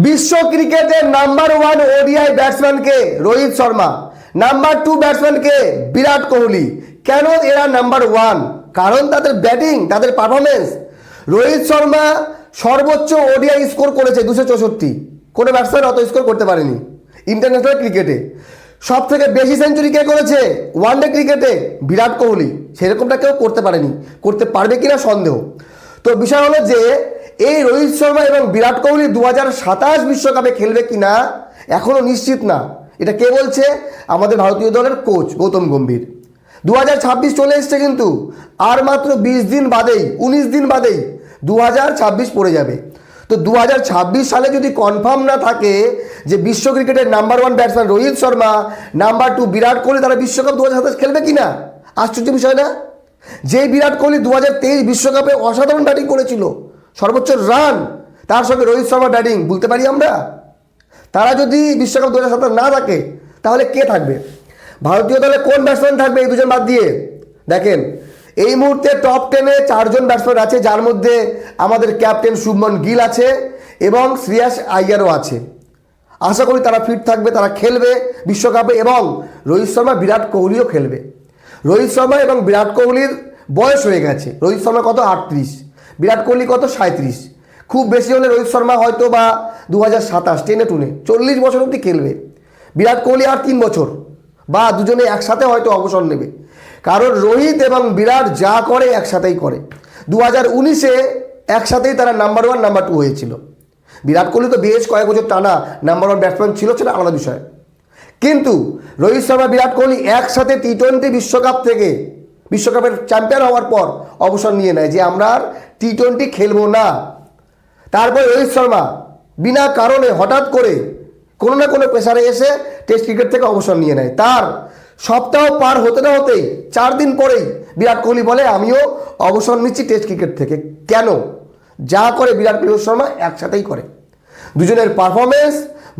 বিশ্ব ক্রিকেটের number 1 ODI batsman কে? Rohit Sharma. Number 2 batsman কে? বিরাট কোহলি। কেন এরা নাম্বার 1? কারণ তাদের ব্যাটিং, তাদের পারফরমেন্স। রোহিত শর্মা সর্বোচ্চ ওডিআই স্কোর করেছে 264। কোনো ব্যাটসম্যান অত স্কোর করতে পারেনি ইন্টারন্যাশনাল ক্রিকেটে। সব থেকে বেশি সেঞ্চুরি কে করেছে ওয়ানডে ক্রিকেটে? বিরাট কোহলি। সেরকমটা কেউ করতে পারেনি, করতে পারবে কিনা সন্দেহ। তো বিষয় হলো যে এই রোহিত শর্মা এবং বিরাট কোহলি 2027 বিশ্বকাপে খেলবে কিনা এখনও নিশ্চিত না। এটা কে বলছে? আমাদের ভারতীয় দলের কোচ গৌতম গম্ভীর। 2026 চলে এসছে, কিন্তু আর মাত্র 20 দিন বাদেই, 19 দিন বাদেই 2026 পড়ে যাবে। তো 2026 সালে যদি কনফার্ম না থাকে যে বিশ্ব ক্রিকেটের number 1 batsman Rohit Sharma, number 2 Virat Kohli, তারা বিশ্বকাপ 2027 খেলবে কিনা? আশ্চর্য বিষয় না? যেই বিরাট কোহলি 2023 বিশ্বকাপে অসাধারণ ব্যাটিং করেছিল, সর্বোচ্চ রান, তার সঙ্গে রোহিত শর্মা ব্যাটিং, বলতে পারি আমরা। তারা যদি বিশ্বকাপ 2027 না থাকে তাহলে কে থাকবে? ভারতীয় দলে কোন ব্যাটসম্যান থাকবে এই দুজন বাদ দিয়ে? দেখেন, এই মুহূর্তে টপ 10-এ 4 জন ব্যাটসম্যান আছে, যার মধ্যে আমাদের ক্যাপ্টেন শুভমন গিল আছে এবং শ্রেয়াস আইয়ারও আছে। আশা করি তারা ফিট থাকবে, তারা খেলবে বিশ্বকাপে, এবং রোহিত শর্মা বিরাট কোহলিও খেলবে। রোহিত শর্মা এবং বিরাট কোহলির বয়স হয়ে গেছে। রোহিত শর্মা কত? 38। বিরাট কোহলি কত? 37। খুব বেশি হলে রোহিত শর্মা হয়তো বা 2027 টেনে 40 বছর অবধি খেলবে। বিরাট কোহলি আর 3 বছর, বা দুজনে একসাথে হয়তো অবসর নেবে। কারণ রোহিত এবং বিরাট যা করে একসাথেই করে। 2019-এ একসাথেই তারা নাম্বার 1 নাম্বার 2 হয়েছিল। বিরাট কোহলি তো বেশ কয়েক বছর টানা নাম্বার 1 ব্যাটসম্যান ছিল, সেটা আলাদা বিষয়। কিন্তু রোহিত শর্মা বিরাট কোহলি একসাথে টি-20 বিশ্বকাপ থেকে, বিশ্বকাপের চ্যাম্পিয়ন হওয়ার পর অবসর নিয়ে নেয় যে আমরা আর টি-20 খেলবো না। তারপর রোহিত শর্মা বিনা কারণে হঠাৎ করে কোনো না কোনো প্রেসারে এসে টেস্ট ক্রিকেট থেকে অবসর নিয়ে নেয়। তার সপ্তাহ পার হতে না হতেই 4 দিন পরেই বিরাট কোহলি বলে আমিও অবসর নিচ্ছি টেস্ট ক্রিকেট থেকে। কেন? যা করে বিরাট কোহলি শর্মা একসাথেই করে। দুজনের পারফরমেন্স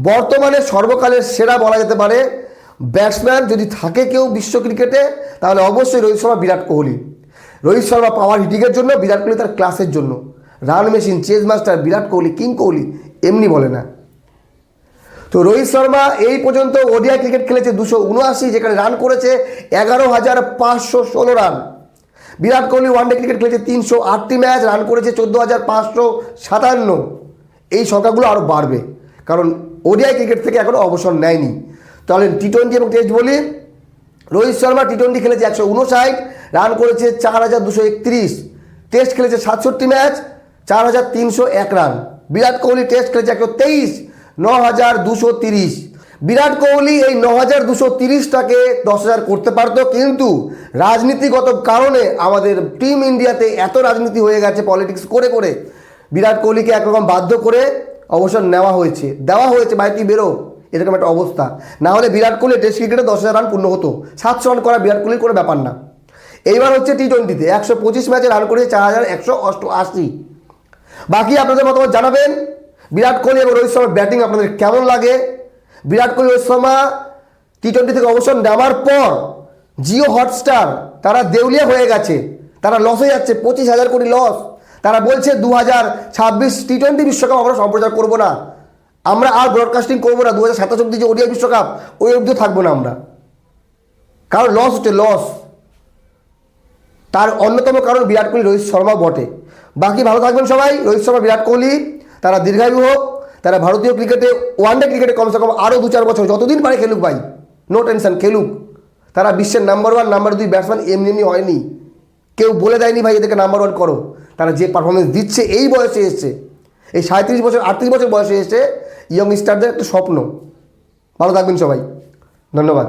বর্তমানে সর্বকালের সেরা বলা যেতে পারে। ব্যাটসম্যান যদি থাকে কেউ বিশ্ব ক্রিকেটে তাহলে অবশ্যই রোহিত শর্মা, বিরাট কোহলি। রোহিত শর্মা পাওয়ার হিটিংয়ের জন্য, বিরাট কোহলি তার ক্লাসের জন্য। Run machine, Chase master, Virat Kohli king Kohli, এমনি বলে না। তো রোহিত শর্মা এই পর্যন্ত ওডিআই ক্রিকেট খেলেছে 279, যেখানে রান করেছে 11,516 run. Virat Kohli one day cricket খেলেছে 308টি ম্যাচ, রান করেছে 14,557। এই সংখ্যাগুলো আরও বাড়বে, কারণ ওডিআই ক্রিকেট থেকে এখনও অবসর নেয়নি। তাহলে টি-20 এবং টেস্ট বলি, রোহিত শর্মা টি-20 খেলেছে 159, রান করেছে 4,231। টেস্ট খেলেছে 67 match, 4,301 run. Virat Kohli test খেলেছে 123, 9,230। বিরাট কোহলি এই 9,230টাকে 10,000 করতে পারতো, কিন্তু রাজনীতিগত কারণে আমাদের টিম ইন্ডিয়াতে এত রাজনীতি হয়ে গেছে, পলিটিক্স করে করে বিরাট কোহলিকে একরকম বাধ্য করে অবসর দেওয়া হয়েছে বাইরে বেরো, এরকম একটা অবস্থা। না হলে বিরাট কোহলি টেস্ট ক্রিকেটে 10,000 রান পূর্ণ হতো। 700 রান করা বিরাট কোহলির কোনো ব্যাপার না। এইবার হচ্ছে টি-20-তে 125 ম্যাচে রান করেছে 4,188। বাকি আপনাদের মতামত জানাবেন। বিরাট কোহলি এবং রোহিত শর্মার ব্যাটিং আপনাদের কেমন লাগে? বিরাট কোহলি, রোহিত শর্মা টি-20 থেকে অবসর নেওয়ার পর জিও হটস্টার তারা দেউলিয়া হয়ে গেছে, তারা লসে যাচ্ছে, 25,000 কোটি লস। তারা বলছে 2026 টি-20 বিশ্বকাপ আমরা সম্প্রচার করবো না, আমরা আর ব্রডকাস্টিং করবো না। 2027 অব্দি যে ওডিআই বিশ্বকাপ, ওই অবধিও থাকবো না আমরা, কারণ লস হচ্ছে লস। তার অন্যতম কারণ বিরাট কোহলি, রোহিত শর্মা বটে। বাকি ভালো থাকবেন সবাই। রোহিত শর্মা, বিরাট কোহলি তারা দীর্ঘায়ু হোক, তারা ভারতীয় ক্রিকেটে, ওয়ানডে ক্রিকেটে কমসে কম আরও 2-4 বছর, যতদিন পারে খেলুক ভাই, নো টেনশন, খেলুক। তারা বিশ্বের নাম্বার 1 নাম্বার 2 ব্যাটসম্যান এমনি হয়নি, কেউ বলে দেয়নি ভাই এদেরকে নাম্বার 1 করো। তারা যে পারফরমেন্স দিচ্ছে এই বয়সে এসছে, এই 37 বছর 38 বছর বয়সে এসে ইয়ং স্টারদের একটা স্বপ্ন। ভালো থাকবেন সবাই, ধন্যবাদ।